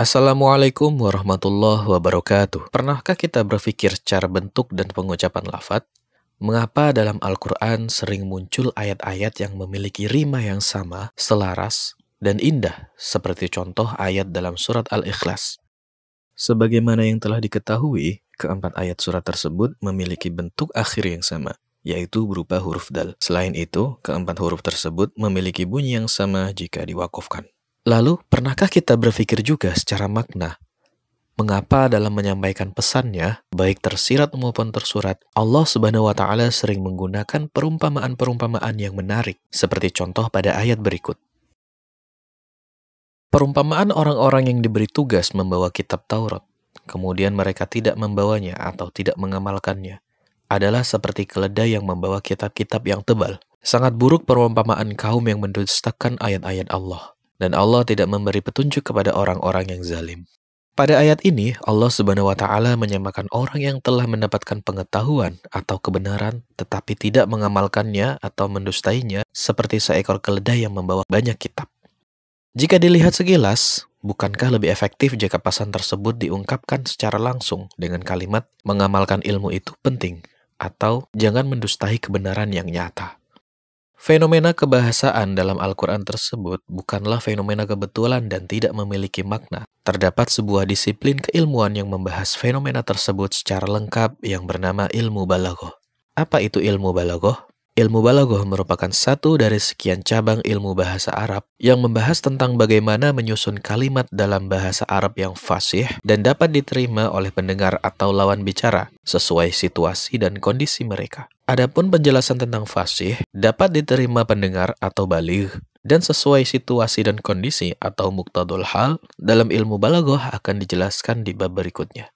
Assalamualaikum warahmatullahi wabarakatuh. Pernahkah kita berpikir secara bentuk dan pengucapan lafadz? Mengapa dalam Al-Quran sering muncul ayat-ayat yang memiliki rima yang sama, selaras, dan indah, seperti contoh ayat dalam surat Al-Ikhlas? Sebagaimana yang telah diketahui, keempat ayat surat tersebut memiliki bentuk akhir yang sama, yaitu berupa huruf dal. Selain itu, keempat huruf tersebut memiliki bunyi yang sama jika diwakofkan. Lalu, pernahkah kita berpikir juga secara makna? Mengapa dalam menyampaikan pesannya, baik tersirat maupun tersurat, Allah Subhanahu wa Ta'ala sering menggunakan perumpamaan-perumpamaan yang menarik, seperti contoh pada ayat berikut. Perumpamaan orang-orang yang diberi tugas membawa kitab Taurat, kemudian mereka tidak membawanya atau tidak mengamalkannya, adalah seperti keledai yang membawa kitab-kitab yang tebal. Sangat buruk perumpamaan kaum yang mendustakan ayat-ayat Allah. Dan Allah tidak memberi petunjuk kepada orang-orang yang zalim. Pada ayat ini, Allah Subhanahu wa Ta'ala menyamakan orang yang telah mendapatkan pengetahuan atau kebenaran, tetapi tidak mengamalkannya atau mendustainya, seperti seekor keledai yang membawa banyak kitab. Jika dilihat sekilas, bukankah lebih efektif jika pesan tersebut diungkapkan secara langsung dengan kalimat mengamalkan ilmu itu penting, atau jangan mendustai kebenaran yang nyata? Fenomena kebahasaan dalam Al-Quran tersebut bukanlah fenomena kebetulan dan tidak memiliki makna. Terdapat sebuah disiplin keilmuan yang membahas fenomena tersebut secara lengkap yang bernama ilmu balaghah. Apa itu ilmu balaghah? Ilmu balaghah merupakan satu dari sekian cabang ilmu bahasa Arab yang membahas tentang bagaimana menyusun kalimat dalam bahasa Arab yang fasih dan dapat diterima oleh pendengar atau lawan bicara sesuai situasi dan kondisi mereka. Adapun penjelasan tentang fasih dapat diterima pendengar atau baligh dan sesuai situasi dan kondisi atau muqtadul hal dalam ilmu balaghah akan dijelaskan di bab berikutnya.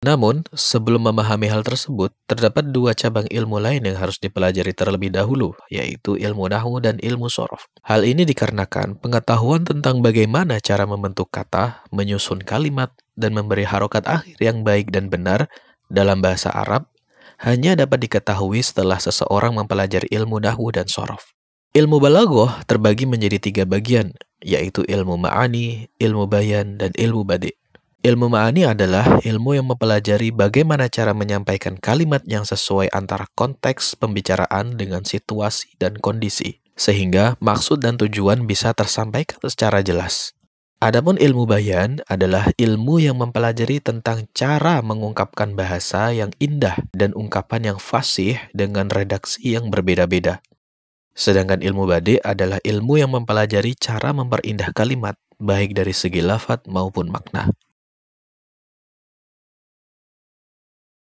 Namun, sebelum memahami hal tersebut, terdapat dua cabang ilmu lain yang harus dipelajari terlebih dahulu, yaitu ilmu nahwu dan ilmu shorof. Hal ini dikarenakan pengetahuan tentang bagaimana cara membentuk kata, menyusun kalimat, dan memberi harokat akhir yang baik dan benar dalam bahasa Arab hanya dapat diketahui setelah seseorang mempelajari ilmu nahwu dan shorof. Ilmu balaghah terbagi menjadi 3 bagian, yaitu ilmu ma'ani, ilmu bayan, dan ilmu badi'. Ilmu ma'ani adalah ilmu yang mempelajari bagaimana cara menyampaikan kalimat yang sesuai antara konteks pembicaraan dengan situasi dan kondisi, sehingga maksud dan tujuan bisa tersampaikan secara jelas. Adapun ilmu bayan adalah ilmu yang mempelajari tentang cara mengungkapkan bahasa yang indah dan ungkapan yang fasih dengan redaksi yang berbeda-beda. Sedangkan ilmu badi' adalah ilmu yang mempelajari cara memperindah kalimat, baik dari segi lafadz maupun makna.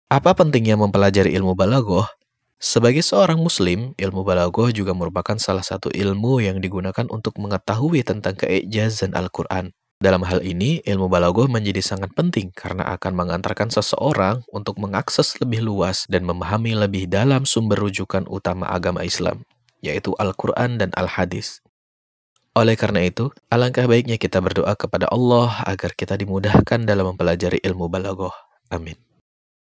Apa pentingnya mempelajari ilmu balaghah? Sebagai seorang muslim, ilmu balaghah juga merupakan salah satu ilmu yang digunakan untuk mengetahui tentang keijazan Al-Quran. Dalam hal ini, ilmu balaghah menjadi sangat penting karena akan mengantarkan seseorang untuk mengakses lebih luas dan memahami lebih dalam sumber rujukan utama agama Islam, yaitu Al-Quran dan Al-Hadis. Oleh karena itu, alangkah baiknya kita berdoa kepada Allah agar kita dimudahkan dalam mempelajari ilmu balaghah. Amin.